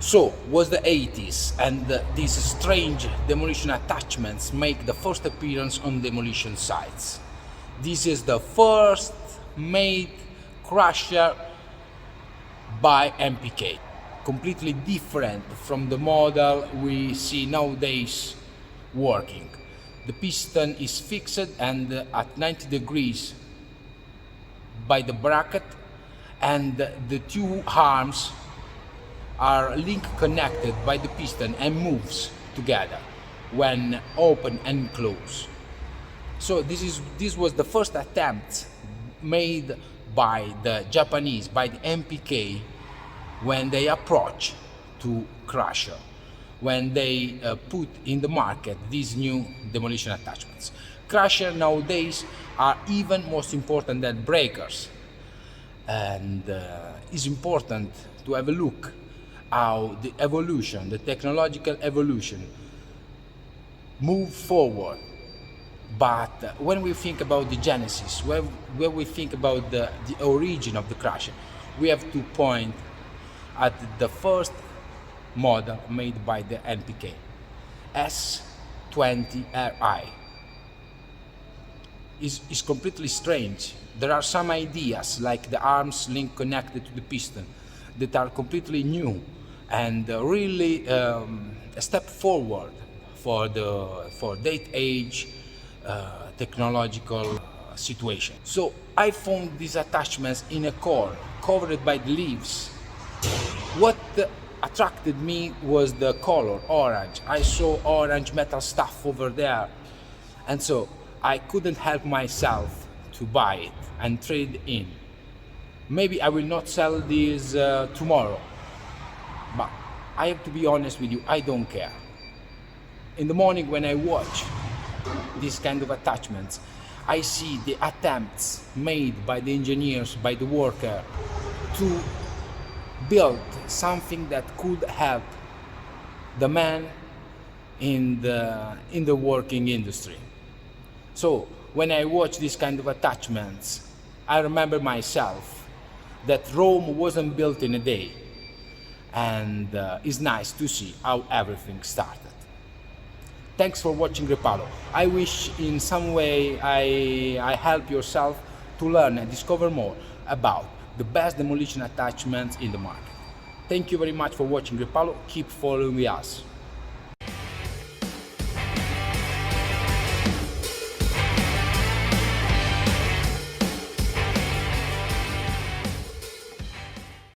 So, was the 80s, and these strange demolition attachments make the first appearance on demolition sites. This is the first made crusher by MPK, completely different from the model we see nowadays working. The piston is fixed and at 90 degrees by the bracket, and the two arms are link connected by the piston and moves together when open and close. So this was the first attempt made by the Japanese, by the MPK, when they approach to crusher, when they put in the market these new demolition attachments. Crusher nowadays are even more important than breakers, and it's important to have a look how the evolution, the technological evolution, move forward. But when we think about the genesis, when we think about the origin of the crusher, we have to point at the first model made by the MPK, S20RI. Is completely strange. There are some ideas, like the arms link connected to the piston, that are completely new and really a step forward for that age technological situation. So I found these attachments in a core covered by the leaves. What attracted me was the color orange. I saw orange metal stuff over there, and so I couldn't help myself to buy it and trade in. Maybe I will not sell these tomorrow, but I have to be honest with you, I don't care. In the morning when I watch these kind of attachments, I see the attempts made by the engineers, by the worker, to build something that could help the man in the working industry. So when I watch these kind of attachments, I remember myself that Rome wasn't built in a day, and it's nice to see how everything started. Thanks for watching Repalo. I wish in some way I help yourself to learn and discover more about the best demolition attachments in the market. Thank you very much for watching Repalo. Keep following us.